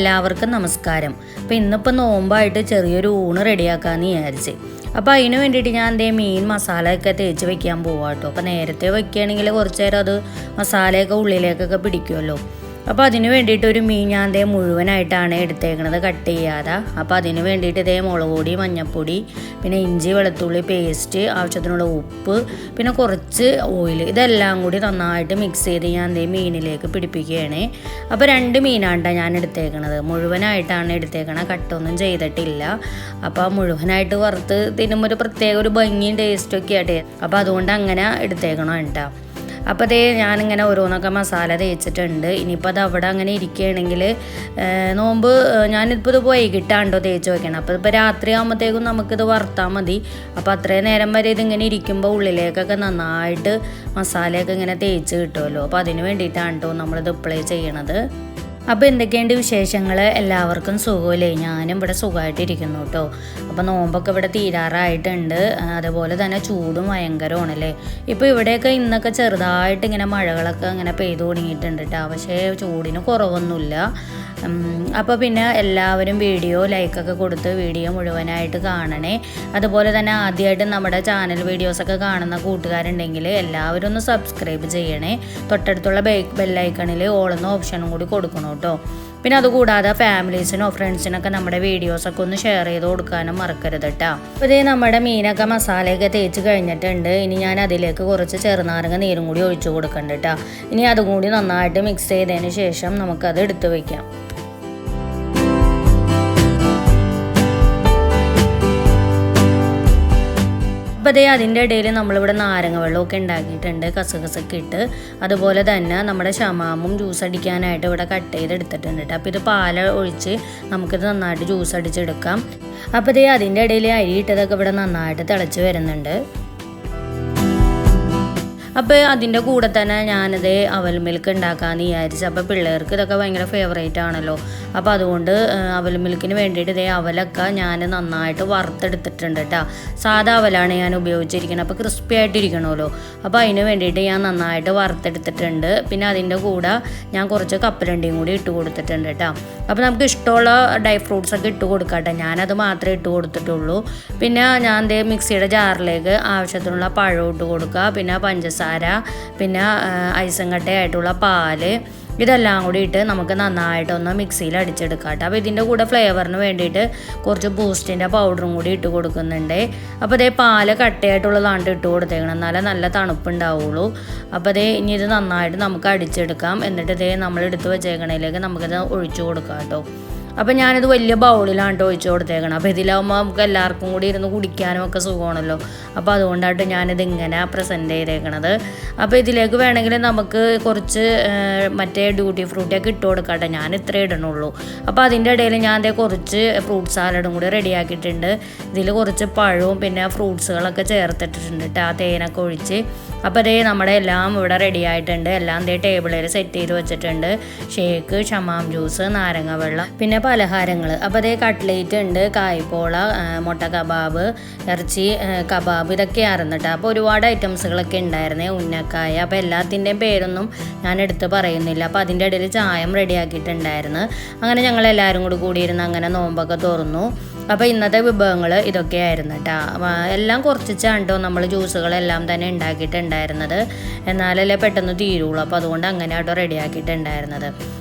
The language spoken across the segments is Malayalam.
എല്ലാവർക്കും നമസ്കാരം. അപ്പോൾ ഇന്നിപ്പോൾ നോമ്പായിട്ട് ചെറിയൊരു ഊണ് റെഡിയാക്കാമെന്ന് വിചാരിച്ച്. അപ്പോൾ അതിന് വേണ്ടിയിട്ട് ഞാൻ മീൻ മസാലയൊക്കെ തേച്ച് വെക്കാൻ പോവാം കേട്ടോ. അപ്പോൾ നേരത്തെ വെക്കുകയാണെങ്കിൽ കുറച്ച് നേരം അത് മസാലയൊക്കെ ഉള്ളിലേക്കൊക്കെ പിടിക്കുമല്ലോ. അപ്പോൾ അതിന് വേണ്ടിയിട്ട് ഒരു മീൻ ഞാൻ മുഴുവനായിട്ടാണ് എടുത്തേക്കണത്, കട്ട് ചെയ്യാതെ. അപ്പോൾ അതിന് വേണ്ടിയിട്ട് മുളക് പൊടി, മഞ്ഞൾപ്പൊടി, പിന്നെ ഇഞ്ചി വെളുത്തുള്ളി പേസ്റ്റ്, ആവശ്യത്തിനുള്ള ഉപ്പ്, പിന്നെ കുറച്ച് ഓയിൽ, ഇതെല്ലാം കൂടി നന്നായിട്ട് മിക്സ് ചെയ്ത് ഞാൻ മീനിലേക്ക് പിടിപ്പിക്കുകയാണ്. അപ്പോൾ 2 മീനാണ് ഞാൻ എടുത്തേക്കണത്, മുഴുവനായിട്ടാണ് എടുത്തേക്കണത്, കട്ടൊന്നും ചെയ്തിട്ടില്ല. അപ്പോൾ മുഴുവനായിട്ട് വറുത്ത് തിന്നുമ്പോൾ ഒരു പ്രത്യേക ഒരു ഭംഗിയും ടേസ്റ്റൊക്കെ ആട്ടെ. അപ്പോൾ അതുകൊണ്ട് അങ്ങനെ എടുത്തേക്കണം കേട്ടോ. അപ്പോൾ ഞാനിങ്ങനെ ഓരോന്നൊക്കെ മസാല തേച്ചിട്ടുണ്ട്. ഇനിയിപ്പോൾ അത് അവിടെ അങ്ങനെ ഇരിക്കുകയാണെങ്കിൽ നോമ്പ് ഞാനിപ്പോൾ ഇത് വൈകിട്ടാണ്ടോ തേച്ച് വയ്ക്കണം. അപ്പോൾ ഇപ്പോൾ രാത്രി ആകുമ്പോഴത്തേക്കും നമുക്കിത് വറുത്താൽ മതി. അപ്പോൾ അത്രയും നേരം വരെ ഇതിങ്ങനെ ഇരിക്കുമ്പോൾ ഉള്ളിലേക്കൊക്കെ നന്നായിട്ട് മസാലയൊക്കെ ഇങ്ങനെ തേച്ച് കിട്ടുമല്ലോ. അപ്പോൾ അതിന് വേണ്ടിയിട്ടാണ് കേട്ടോ നമ്മളിത് ഇപ്പോഴേ ചെയ്യണത്. അപ്പോൾ എന്തൊക്കെയുണ്ട് വിശേഷങ്ങൾ? എല്ലാവർക്കും സുഖമില്ലേ? ഞാനും ഇവിടെ സുഖമായിട്ടിരിക്കുന്നു കേട്ടോ. അപ്പോൾ നോമ്പൊക്കെ ഇവിടെ തീരാറായിട്ടുണ്ട്. അതുപോലെ തന്നെ ചൂടും ഭയങ്കരമാണല്ലേ. ഇപ്പോൾ ഇവിടെയൊക്കെ ഇന്നൊക്കെ ചെറുതായിട്ട് ഇങ്ങനെ മഴകളൊക്കെ ഇങ്ങനെ പെയ്തു തുടങ്ങിയിട്ടുണ്ട് കേട്ടോ. പക്ഷേ ചൂടിന് കുറവൊന്നുമില്ല. അപ്പോൾ പിന്നെ എല്ലാവരും വീഡിയോ ലൈക്കൊക്കെ കൊടുത്ത് വീഡിയോ മുഴുവനായിട്ട് കാണണേ. അതുപോലെ തന്നെ ആദ്യമായിട്ട് നമ്മുടെ ചാനൽ വീഡിയോസൊക്കെ കാണുന്ന കൂട്ടുകാരുണ്ടെങ്കിൽ എല്ലാവരും ഒന്ന് സബ്സ്ക്രൈബ് ചെയ്യണേ. തൊട്ടടുത്തുള്ള ബെല്ലൈക്കണിൽ ഓളെന്ന ഓപ്ഷനും കൂടി കൊടുക്കണം കേട്ടോ. പിന്നെ അതുകൂടാതെ ഫാമിലീസിനോ ഫ്രണ്ട്സിനൊക്കെ നമ്മുടെ വീഡിയോസൊക്കെ ഒന്ന് ഷെയർ ചെയ്ത് കൊടുക്കാനും മറക്കരുത് കേട്ടോ. അപ്പോൾ നമ്മുടെ മീനൊക്കെ മസാലയൊക്കെ തേച്ച് കഴിഞ്ഞിട്ടുണ്ട്. ഇനി ഞാൻ അതിലേക്ക് കുറച്ച് ചെറുനാരങ്ങ നീരും കൂടി ഒഴിച്ചു കൊടുക്കണ്ട കേട്ടോ. ഇനി അതും കൂടി നന്നായിട്ട് മിക്സ് ചെയ്തതിന് ശേഷം നമുക്കത് എടുത്ത് വയ്ക്കാം. അപ്പോൾ അതിൻ്റെ ഇടയിൽ നമ്മളിവിടെ നാരങ്ങ വെള്ളമൊക്കെ ഉണ്ടാക്കിയിട്ടുണ്ട്, കസകസൊക്കെ ഇട്ട്. അതുപോലെ തന്നെ നമ്മുടെ ഷമാമും ജ്യൂസ് അടിക്കാനായിട്ട് ഇവിടെ കട്ട് ചെയ്തെടുത്തിട്ടുണ്ട് കേട്ടോ. അപ്പോൾ ഇത് പാൽ ഒഴിച്ച് നമുക്കിത് നന്നായിട്ട് ജ്യൂസ് അടിച്ചെടുക്കാം. അപ്പോൾ അതിൻ്റെ ഇടയിൽ അരി ഇട്ടതൊക്കെ ഇവിടെ നന്നായിട്ട് തിളച്ച് വരുന്നുണ്ട്. അപ്പോൾ അതിൻ്റെ കൂടെ തന്നെ ഞാനത് അവൽ മിൽക്ക് ഉണ്ടാക്കാമെന്ന് വിചാരിച്ചു. അപ്പോൾ പിള്ളേർക്ക് ഇതൊക്കെ ഭയങ്കര ഫേവറേറ്റ് ആണല്ലോ. അപ്പോൾ അതുകൊണ്ട് അവൽ മിൽക്കിന് വേണ്ടിയിട്ട് അവലൊക്കെ ഞാൻ നന്നായിട്ട് വറുത്തെടുത്തിട്ടുണ്ട് കേട്ടോ. സാധാ അവലാണ് ഞാൻ ഉപയോഗിച്ചിരിക്കുന്നത്. അപ്പോൾ ക്രിസ്പി ആയിട്ടിരിക്കണമല്ലോ. അപ്പോൾ അതിന് വേണ്ടിയിട്ട് ഞാൻ നന്നായിട്ട് വറുത്തെടുത്തിട്ടുണ്ട്. പിന്നെ അതിൻ്റെ കൂടെ ഞാൻ കുറച്ച് കപ്പലണ്ടിയും കൂടി ഇട്ട് കൊടുത്തിട്ടുണ്ട് കേട്ടോ. അപ്പോൾ നമുക്ക് ഇഷ്ടമുള്ള ഡ്രൈ ഫ്രൂട്ട്സൊക്കെ ഇട്ട് കൊടുക്കാം കേട്ടോ. ഞാനത് മാത്രമേ ഇട്ട് കൊടുത്തിട്ടുള്ളൂ. പിന്നെ ഞാൻ മിക്സിയുടെ ജാറിലേക്ക് ആവശ്യത്തിനുള്ള പഴം ഇട്ട് കൊടുക്കുക, പിന്നെ പഞ്ചസാര, പിന്നെ ഐസും കട്ടയായിട്ടുള്ള പാല്, ഇതെല്ലാം കൂടി ഇട്ട് നമുക്ക് നന്നായിട്ടൊന്ന് മിക്സിയിൽ അടിച്ചെടുക്കാം കേട്ടോ. അപ്പോൾ ഇതിൻ്റെ കൂടെ ഫ്ലേവറിന് വേണ്ടിയിട്ട് കുറച്ച് ബൂസ്റ്റിൻ്റെ പൗഡറും കൂടി ഇട്ട് കൊടുക്കുന്നുണ്ട്. അപ്പോൾ പാല് കട്ടയായിട്ടുള്ളതാണ് ഇട്ട് കൊടുത്തേക്കണം, എന്നാലേ നല്ല തണുപ്പുണ്ടാവുള്ളൂ. അപ്പോൾ ഇനി ഇത് നന്നായിട്ട് നമുക്ക് അടിച്ചെടുക്കാം. എന്നിട്ട് നമ്മൾ എടുത്ത് വെച്ചേക്കണതിലേക്ക് നമുക്കിത് ഒഴിച്ചു കൊടുക്കാം കേട്ടോ. അപ്പോൾ ഞാനിത് വലിയ ബൗളിലാണ് ഒഴിച്ചു കൊടുത്തേക്കണം. അപ്പോൾ ഇതിലാകുമ്പോൾ നമുക്ക് എല്ലാവർക്കും കൂടി ഇരുന്ന് കുടിക്കാനും ഒക്കെ സുഖമാണല്ലോ. അപ്പോൾ അതുകൊണ്ടായിട്ട് ഞാനിത് ഇങ്ങനെ പ്രസൻറ്റ് ചെയ്തേക്കണത്. അപ്പോൾ ഇതിലേക്ക് വേണമെങ്കിൽ നമുക്ക് കുറച്ച് മറ്റേ ഡ്യൂട്ടി ഫ്രൂട്ടിയൊക്കെ ഇട്ട് കൊടുക്കട്ടെ. ഞാൻ ഇത്രേ ഇടണുള്ളൂ. അപ്പോൾ അതിൻ്റെ ഇടയിൽ ഞാൻ കുറച്ച് ഫ്രൂട്ട് സാലഡും കൂടി റെഡിയാക്കിയിട്ടുണ്ട്. ഇതിൽ കുറച്ച് പഴവും പിന്നെ ഫ്രൂട്ട്സുകളൊക്കെ ചേർത്തിട്ടിട്ടുണ്ട് കേട്ടോ, ആ തേനൊക്കെ ഒഴിച്ച്. അപ്പോൾ നമ്മുടെ എല്ലാം ഇവിടെ റെഡി ആയിട്ടുണ്ട്. എല്ലാം ടേബിളിൽ സെറ്റ് ചെയ്ത് വെച്ചിട്ടുണ്ട്. ഷേക്ക്, ഷമാം ജ്യൂസ്, നാരങ്ങ വെള്ളം, പിന്നെ പലഹാരങ്ങൾ. അപ്പോൾ കട്ട്ലേറ്റ് ഉണ്ട്, കായ്പോള, മുട്ട കബാബ്, ഇറച്ചി കബാബ്, ഇതൊക്കെയായിരുന്നു കേട്ടോ. അപ്പോൾ ഒരുപാട് ഐറ്റംസുകളൊക്കെ ഉണ്ടായിരുന്നേ, ഉന്നക്കായ. അപ്പോൾ എല്ലാത്തിൻ്റെയും പേരൊന്നും ഞാൻ എടുത്ത് പറയുന്നില്ല. അപ്പോൾ അതിൻ്റെ ഇടയിൽ ചായം റെഡിയാക്കിയിട്ടുണ്ടായിരുന്നു. അങ്ങനെ ഞങ്ങളെല്ലാവരും കൂടിയിരുന്ന് അങ്ങനെ നോമ്പൊക്കെ തുറന്നു. അപ്പോൾ ഇന്നത്തെ വിഭവങ്ങൾ ഇതൊക്കെയായിരുന്നു കേട്ടോ. എല്ലാം കുറച്ചാണ്ടോ നമ്മൾ ജ്യൂസുകളെല്ലാം തന്നെ ഉണ്ടാക്കിയിട്ടുണ്ടായിരുന്നത്, എന്നാലല്ലേ പെട്ടെന്ന് തീരുള്ളൂ. അപ്പോൾ അതുകൊണ്ട് അങ്ങനെ ആട്ടോ റെഡിയാക്കിയിട്ടുണ്ടായിരുന്നത്.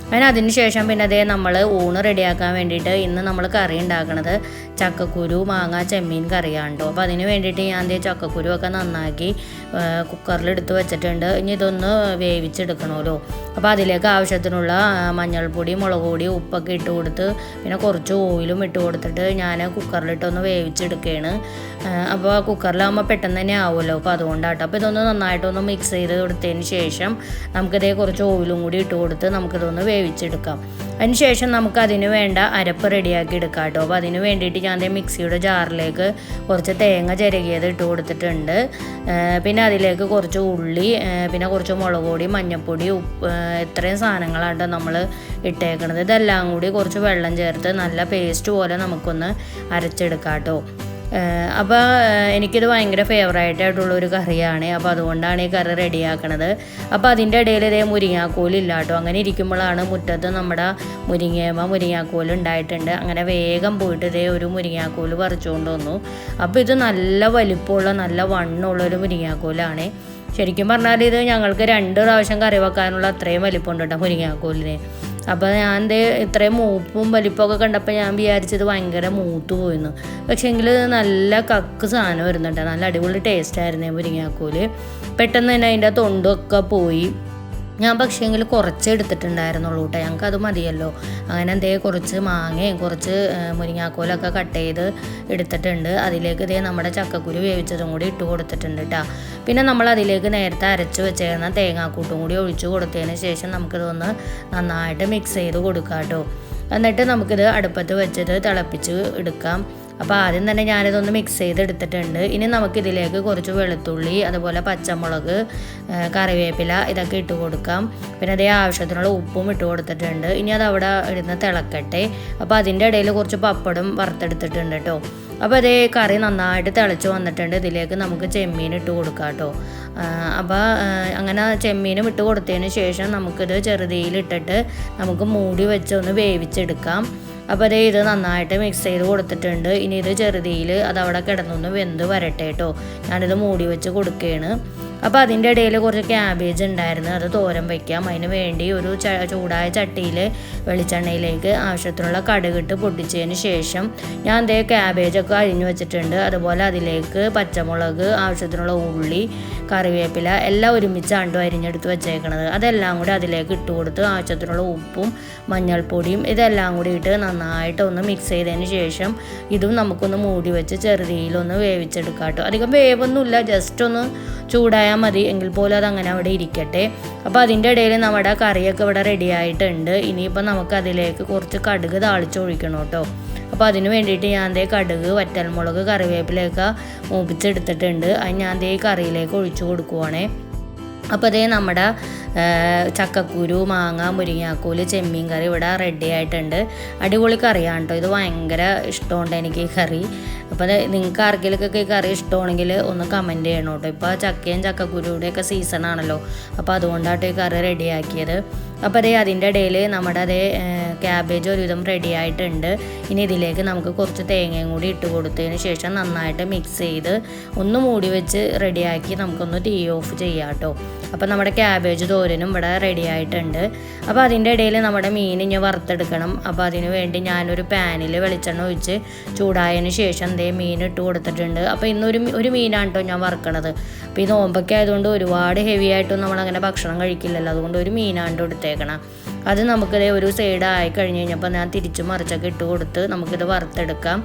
അതിന് ശേഷം പിന്നെ നമ്മൾ ഊണ് റെഡിയാക്കാൻ വേണ്ടിയിട്ട് ഇന്ന് നമ്മൾ കറി ഉണ്ടാക്കണത് ചക്കക്കുരു മാങ്ങ ചെമ്മീൻ കറിയാണ്ടോ. അപ്പോൾ അതിന് വേണ്ടിയിട്ട് ഞാൻ ചക്കക്കുരു ഒക്കെ നന്നാക്കി കുക്കറിലെടുത്ത് വെച്ചിട്ടുണ്ട്. ഇനി ഇതൊന്ന് വേവിച്ചെടുക്കണമല്ലോ. അപ്പോൾ അതിലേക്ക് ആവശ്യത്തിനുള്ള മഞ്ഞൾപ്പൊടി, മുളക് പൊടി, ഉപ്പൊക്കെ ഇട്ട് കൊടുത്ത് പിന്നെ കുറച്ച് ഓയിലും ഇട്ട് കൊടുത്തിട്ട് ഞാൻ കുക്കറിലിട്ടൊന്ന് വേവിച്ചെടുക്കുകയാണ്. അപ്പോൾ കുക്കറിലാകുമ്പോൾ പെട്ടെന്ന് തന്നെ ആവുമല്ലോ. അപ്പോൾ അതുകൊണ്ടാട്ടോ. അപ്പോൾ ഇതൊന്ന് നന്നായിട്ടൊന്ന് മിക്സ് ചെയ്ത് കൊടുത്തതിന് ശേഷം നമുക്കിതേ കുറച്ച് ഓയിലും കൂടി ഇട്ട് കൊടുത്ത് നമുക്കിതൊന്ന് വേവിച്ചെടുക്കാം. അതിന് ശേഷം നമുക്കതിന് വേണ്ട അരപ്പ് റെഡിയാക്കി എടുക്കാം കേട്ടോ. അപ്പോൾ അതിന് വേണ്ടിയിട്ട് ഞാൻ മിക്സിയുടെ ജാറിലേക്ക് കുറച്ച് തേങ്ങ ചിരകിയത് ഇട്ട് കൊടുത്തിട്ടുണ്ട്. പിന്നെ അതിലേക്ക് കുറച്ച് ഉള്ളി, പിന്നെ കുറച്ച് മുളക് പൊടി, മഞ്ഞൾപ്പൊടി, ഉപ്പ്, ഇത്രയും സാധനങ്ങളാണ് നമ്മൾ ഇട്ടേക്കണത്. ഇതെല്ലാം കൂടി കുറച്ച് വെള്ളം ചേർത്ത് നല്ല പേസ്റ്റ് പോലെ നമുക്കൊന്ന് അരച്ചെടുക്കാം കേട്ടോ. അപ്പോൾ എനിക്കിത് ഭയങ്കര ഫേവറേറ്റ് ആയിട്ടുള്ളൊരു കറിയാണ്. അപ്പോൾ അതുകൊണ്ടാണ് ഈ കറി റെഡിയാക്കണത്. അപ്പോൾ അതിൻ്റെ ഇടയിൽ ഇതേ മുരിങ്ങാക്കോലില്ല കേട്ടോ. അങ്ങനെ ഇരിക്കുമ്പോഴാണ് മുറ്റത്ത് നമ്മുടെ മുരിങ്ങാക്കോൽ ഉണ്ടായിട്ടുണ്ട്. അങ്ങനെ വേഗം പോയിട്ട് ഇതേ ഒരു മുരിങ്ങാക്കോൽ പറിച്ചുകൊണ്ട് വന്നു. അപ്പോൾ ഇത് നല്ല വലിപ്പമുള്ള നല്ല വണ്ണമുള്ളൊരു മുരിങ്ങാക്കോലാണ്. ശരിക്കും പറഞ്ഞാൽ ഇത് ഞങ്ങൾക്ക് 2 പ്രാവശ്യം കറി വെക്കാനുള്ള അത്രയും വലിപ്പമുണ്ട് കേട്ടോ മുരിങ്ങാക്കോലിന്. അപ്പോൾ ഞാൻ ഇത്രയും മൂപ്പും വലിപ്പമൊക്കെ കണ്ടപ്പോൾ ഞാൻ വിചാരിച്ചത് ഭയങ്കര മൂത്ത് പോയിരുന്നു. പക്ഷേ എങ്കിൽ നല്ല കക്ക് സാധനം വരുന്നുണ്ട്. നല്ല അടിപൊളി ടേസ്റ്റായിരുന്നു മുരിങ്ങാക്കോല്. പെട്ടെന്ന് തന്നെ അതിൻ്റെ തൊണ്ടൊക്കെ പോയി. ഞാൻ പക്ഷേങ്കിൽ കുറച്ച് എടുത്തിട്ടുണ്ടായിരുന്നുള്ളൂ കേട്ടോ. ഞങ്ങൾക്ക് അത് മതിയല്ലോ. അങ്ങനെ കുറച്ച് മാങ്ങയും കുറച്ച് മുരിങ്ങാക്കോലൊക്കെ കട്ട് ചെയ്ത് എടുത്തിട്ടുണ്ട്. അതിലേക്ക് നമ്മുടെ ചക്കക്കുരു വേവിച്ചതും കൂടി ഇട്ട് കൊടുത്തിട്ടുണ്ട് കേട്ടോ. പിന്നെ നമ്മൾ അതിലേക്ക് നേരത്തെ അരച്ച് വെച്ചേക്കുന്ന തേങ്ങാക്കൂട്ടും കൂടി ഒഴിച്ച് കൊടുത്തതിന് ശേഷം നമുക്കിതൊന്ന് നന്നായിട്ട് മിക്സ് ചെയ്ത് കൊടുക്കാം കേട്ടോ. എന്നിട്ട് നമുക്കിത് അടുപ്പത്ത് വെച്ചിട്ട് തിളപ്പിച്ച് എടുക്കാം. അപ്പോൾ ആദ്യം തന്നെ ഞാനിതൊന്ന് മിക്സ് ചെയ്തെടുത്തിട്ടുണ്ട്. ഇനി നമുക്കിതിലേക്ക് കുറച്ച് വെളുത്തുള്ളി, അതുപോലെ പച്ചമുളക്, കറിവേപ്പില ഇതൊക്കെ ഇട്ട് കൊടുക്കാം. പിന്നെ അതേ ആവശ്യത്തിനുള്ള ഉപ്പും ഇട്ട് കൊടുത്തിട്ടുണ്ട്. ഇനി അത് അവിടെ ഇരുന്ന് തിളക്കട്ടെ. അപ്പോൾ അതിൻ്റെ ഇടയിൽ കുറച്ച് പപ്പടം വറുത്തെടുത്തിട്ടുണ്ട് കേട്ടോ. അപ്പോൾ അതേ കറി നന്നായിട്ട് തിളച്ച് വന്നിട്ടുണ്ട്. ഇതിലേക്ക് നമുക്ക് ചെമ്മീൻ ഇട്ട് കൊടുക്കാം കേട്ടോ. അപ്പോൾ അങ്ങനെ ചെമ്മീനും ഇട്ട് കൊടുത്തതിന് ശേഷം നമുക്കിത് ചെറുതീയിലിട്ടിട്ട് നമുക്ക് മൂടി വെച്ച് ഒന്ന് വേവിച്ചെടുക്കാം. അപ്പോൾ ഇത് നന്നായിട്ട് മിക്സ് ചെയ്ത് കൊടുത്തിട്ടുണ്ട്. ഇനി ഇത് ചെറുതീയിൽ അതവിടെ കിടന്നൊന്ന് വെന്ത് വരട്ടെ കേട്ടോ. ഞാനിത് മൂടി വെച്ച് കൊടുക്കുകയാണ്. അപ്പോൾ അതിൻ്റെ ഇടയിൽ കുറച്ച് ക്യാബേജ് ഉണ്ടായിരുന്നു. അത് തോരൻ വയ്ക്കാം. അതിന് വേണ്ടി ഒരു ചൂടായ ചട്ടിയിൽ വെളിച്ചെണ്ണയിലേക്ക് ആവശ്യത്തിനുള്ള കടുകിട്ട് പൊട്ടിച്ചതിന് ശേഷം ഞാൻ ക്യാബേജൊക്കെ അരിഞ്ഞു വെച്ചിട്ടുണ്ട്. അതുപോലെ അതിലേക്ക് പച്ചമുളക്, ആവശ്യത്തിനുള്ള ഉള്ളി, കറിവേപ്പില എല്ലാം ഒരുമിച്ചാണ് അരിഞ്ഞെടുത്ത് വെച്ചേക്കണത്. അതെല്ലാം കൂടി അതിലേക്ക് ഇട്ട് കൊടുത്ത് ആവശ്യത്തിനുള്ള ഉപ്പും മഞ്ഞൾപ്പൊടിയും ഇതെല്ലാം കൂടി ഇട്ട് നന്നായിട്ട് ഒന്ന് മിക്സ് ചെയ്തതിന് ശേഷം ഇതും നമുക്കൊന്ന് മൂടി വെച്ച് ചെറുതീയിലൊന്ന് വേവിച്ചെടുക്കാം കേട്ടോ. അധികം വേവൊന്നുമില്ല, ജസ്റ്റ് ഒന്ന് ചൂടായാൽ മതി. എങ്കിൽ പോലും അതങ്ങനെ അവിടെ ഇരിക്കട്ടെ. അപ്പോൾ അതിൻ്റെ ഇടയിൽ നമ്മുടെ കറിയൊക്കെ ഇവിടെ റെഡി ആയിട്ടുണ്ട്. ഇനിയിപ്പോൾ നമുക്ക് അതിലേക്ക് കുറച്ച് കടുക് താളിച്ചൊഴിക്കണം കേട്ടോ. അപ്പോൾ അതിന് വേണ്ടിയിട്ട് ഞാൻ കടുക്, വറ്റൽമുളക്, കറിവേപ്പിലൊക്കെ മൂപ്പിച്ചെടുത്തിട്ടുണ്ട്. അത് ഞാൻ കറിയിലേക്ക് ഒഴിച്ചു കൊടുക്കുവാണേ. അപ്പോൾ നമ്മുടെ ചക്കക്കുരു, മാങ്ങ, മുരിങ്ങാക്കോല്, ചെമ്മീൻ കറി ഇവിടെ റെഡി ആയിട്ടുണ്ട്. അടിപൊളി കറിയാണ് കേട്ടോ. ഇത് ഭയങ്കര ഇഷ്ടമുണ്ട് എനിക്ക് ഈ കറി. അപ്പോൾ നിങ്ങൾക്ക് ആർക്കെങ്കിലുമൊക്കെ ഈ കറി ഇഷ്ടമാണെങ്കിൽ ഒന്ന് കമൻറ്റ് ചെയ്യണം കേട്ടോ. ഇപ്പോൾ ചക്കയും ചക്കക്കുരുടെയൊക്കെ സീസണാണല്ലോ. അപ്പോൾ അതുകൊണ്ടാട്ടോ ഈ കറി റെഡിയാക്കിയത്. അപ്പോൾ അതിൻ്റെ ഇടയിൽ നമ്മുടെ ക്യാബേജ് ഒരുവിധം റെഡി ആയിട്ടുണ്ട്. ഇനി ഇതിലേക്ക് നമുക്ക് കുറച്ച് തേങ്ങയും കൂടി ഇട്ട് കൊടുത്തതിന് ശേഷം നന്നായിട്ട് മിക്സ് ചെയ്ത് ഒന്ന് മൂടി വെച്ച് റെഡിയാക്കി നമുക്കൊന്ന് തീ ഓഫ് ചെയ്യാം കേട്ടോ. അപ്പോൾ നമ്മുടെ ക്യാബേജ് തോരനും ഇവിടെ റെഡി ആയിട്ടുണ്ട്. അപ്പോൾ അതിൻ്റെ ഇടയിൽ നമ്മുടെ മീൻ ഇനി വറുത്തെടുക്കണം. അപ്പോൾ അതിന് വേണ്ടി ഞാനൊരു പാനിൽ വെളിച്ചെണ്ണ ഒഴിച്ച് ചൂടായതിന് ശേഷം മീൻ ഇട്ട് കൊടുത്തിട്ടുണ്ട്. അപ്പോൾ ഇന്നൊരു മീനാണ് കേട്ടോ ഞാൻ വറുക്കണത്. അപ്പോൾ ഈ നോമ്പൊക്കെ ആയതുകൊണ്ട് ഒരുപാട് ഹെവി ആയിട്ടൊന്നും നമ്മളങ്ങനെ ഭക്ഷണം കഴിക്കില്ലല്ലോ. അതുകൊണ്ട് ഒരു മീനാണ് എടുത്തേക്കണം. അത് നമുക്കിത് ഒരു സൈഡ് ആയി കഴിഞ്ഞ് കഴിഞ്ഞപ്പോൾ ഞാൻ തിരിച്ചു മറിച്ചൊക്കെ ഇട്ട് കൊടുത്ത് നമുക്കിത് വറുത്തെടുക്കാം.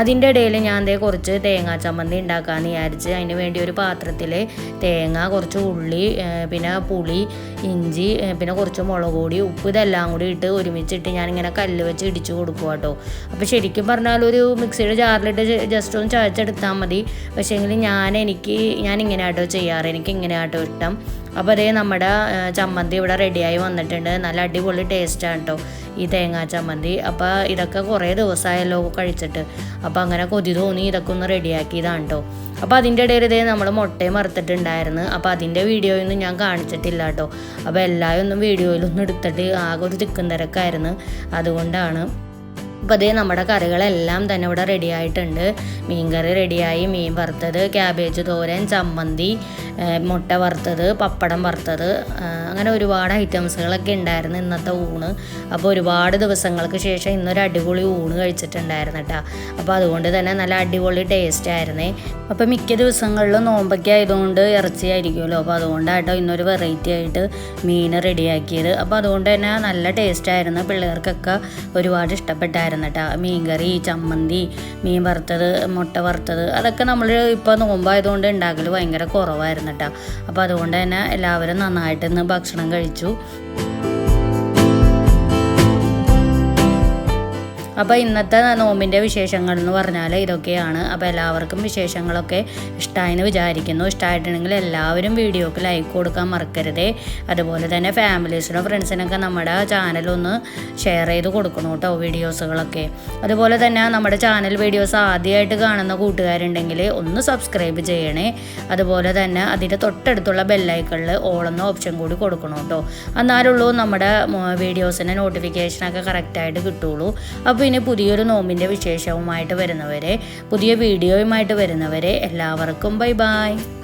അതിൻ്റെ ഇടയിൽ ഞാൻ കുറച്ച് തേങ്ങാ ചമ്മന്തി ഉണ്ടാക്കാമെന്ന് വിചാരിച്ച് അതിന് വേണ്ടി ഒരു പാത്രത്തിൽ തേങ്ങ, കുറച്ച് ഉള്ളി, പിന്നെ പുളി, ഇഞ്ചി, പിന്നെ കുറച്ച് മുളക് പൊടി, ഉപ്പ് ഇതെല്ലാം കൂടി ഇട്ട് ഒരുമിച്ചിട്ട് ഞാനിങ്ങനെ കല്ല് വെച്ച് ഇടിച്ച് കൊടുക്കുക കേട്ടോ. അപ്പോൾ ശരിക്കും പറഞ്ഞാൽ ഒരു മിക്സിയുടെ ജാറിലിട്ട് ജസ്റ്റ് ഒന്ന് ചതച്ചെടുത്താൽ മതി. പക്ഷേ എങ്കിൽ ഞാൻ ഇങ്ങനെ ആട്ടോ ചെയ്യാറ്. എനിക്ക് ഇങ്ങനെ ആട്ടോ ഇഷ്ടം. അപ്പോൾ നമ്മുടെ ചമ്മന്തി ഇവിടെ റെഡിയായി വന്നിട്ടുണ്ട്. നല്ല അടിപൊളി ടേസ്റ്റാണ് കേട്ടോ ഈ തേങ്ങാ ചമ്മന്തി. അപ്പോൾ ഇതൊക്കെ കുറേ ദിവസമായല്ലോ കഴിച്ചിട്ട്. അപ്പോൾ അങ്ങനെ കൊതി തോന്നി ഇതൊക്കെ ഒന്ന് റെഡിയാക്കിയതാണ് കേട്ടോ. അപ്പോൾ അതിൻ്റെ ഇടയിൽ നമ്മൾ മുട്ടയും വറുത്തിട്ടുണ്ടായിരുന്നു. അപ്പോൾ അതിൻ്റെ വീഡിയോയൊന്നും ഞാൻ കാണിച്ചിട്ടില്ല കേട്ടോ. അപ്പോൾ എല്ലാവരും വീഡിയോയിലൊന്നും എടുത്തിട്ട് ആകെ ഒരു തിക്കും തിരക്കായിരുന്നു. അതുകൊണ്ടാണ്. അപ്പോൾ നമ്മുടെ കറികളെല്ലാം തന്നെ ഇവിടെ റെഡി ആയിട്ടുണ്ട്. മീൻ കറി റെഡിയായി, മീൻ വറുത്തത്, ക്യാബേജ് തോരൻ, ചമ്മന്തി, മുട്ട വറുത്തത്, പപ്പടം വറുത്തത്, അങ്ങനെ ഒരുപാട് ഐറ്റംസുകളൊക്കെ ഉണ്ടായിരുന്നു ഇന്നത്തെ ഊണ്. അപ്പോൾ ഒരുപാട് ദിവസങ്ങൾക്ക് ശേഷം ഇന്നൊരു അടിപൊളി ഊണ് കഴിച്ചിട്ടുണ്ടായിരുന്നു കേട്ടോ. അപ്പോൾ അതുകൊണ്ട് തന്നെ നല്ല അടിപൊളി ടേസ്റ്റ് ആയിരുന്നേ. അപ്പോൾ മിക്ക ദിവസങ്ങളിലും നോമ്പൊക്കെ ആയതുകൊണ്ട് ഇറച്ചി ആയിരിക്കുമല്ലോ. അപ്പോൾ അതുകൊണ്ടാട്ടോ ഇന്നൊരു വെറൈറ്റി ആയിട്ട് മീൻ റെഡിയാക്കിയത്. അപ്പോൾ അതുകൊണ്ട് തന്നെ നല്ല ടേസ്റ്റായിരുന്നു. പിള്ളേർക്കൊക്കെ ഒരുപാട് ഇഷ്ടപ്പെട്ടായിരുന്നു കേട്ടോ. മീൻകറി, ചമ്മന്തി, മീൻ വറുത്തത്, മുട്ട വറുത്തത് അതൊക്കെ നമ്മൾ ഇപ്പോൾ നോമ്പായതുകൊണ്ട് ഉണ്ടാക്കൽ ഭയങ്കര കുറവായിരുന്നു കേട്ടോ. അപ്പോൾ അതുകൊണ്ട് തന്നെ എല്ലാവരും നന്നായിട്ട് ഇന്ന് ഭക്ഷണം കഴിച്ചു. അപ്പോൾ ഇന്നത്തെ നോമ്പിൻ്റെ വിശേഷങ്ങൾ എന്ന് പറഞ്ഞാൽ ഇതൊക്കെയാണ്. അപ്പോൾ എല്ലാവർക്കും വിശേഷങ്ങളൊക്കെ ഇഷ്ടമായെന്ന് വിചാരിക്കുന്നു. ഇഷ്ടമായിട്ടുണ്ടെങ്കിൽ എല്ലാവരും വീഡിയോക്ക് ലൈക്ക് കൊടുക്കാൻ മറക്കരുതേ. അതുപോലെ തന്നെ ഫാമിലീസിനോ ഫ്രണ്ട്സിനൊക്കെ നമ്മുടെ ചാനലൊന്ന് ഷെയർ ചെയ്ത് കൊടുക്കണം കേട്ടോ വീഡിയോസുകളൊക്കെ. അതുപോലെ തന്നെ നമ്മുടെ ചാനൽ വീഡിയോസ് ആദ്യമായിട്ട് കാണുന്ന കൂട്ടുകാരുണ്ടെങ്കിൽ ഒന്ന് സബ്സ്ക്രൈബ് ചെയ്യണേ. അതുപോലെ തന്നെ അതിൻ്റെ തൊട്ടടുത്തുള്ള ബെല്ലൈക്കണിൽ ഓൾ എന്ന ഓപ്ഷൻ കൂടി കൊടുക്കണം കേട്ടോ. എന്നാലുള്ളൂ നമ്മുടെ വീഡിയോസിൻ്റെ നോട്ടിഫിക്കേഷനൊക്കെ കറക്റ്റായിട്ട് കിട്ടുള്ളൂ. അപ്പോൾ ഇനി പുതിയൊരു നോമ്പിൻ്റെ വിശേഷവുമായിട്ട് വരുന്നവരെ, പുതിയ വീഡിയോയുമായിട്ട് വരുന്നവരെ എല്ലാവർക്കും ബൈ ബൈ.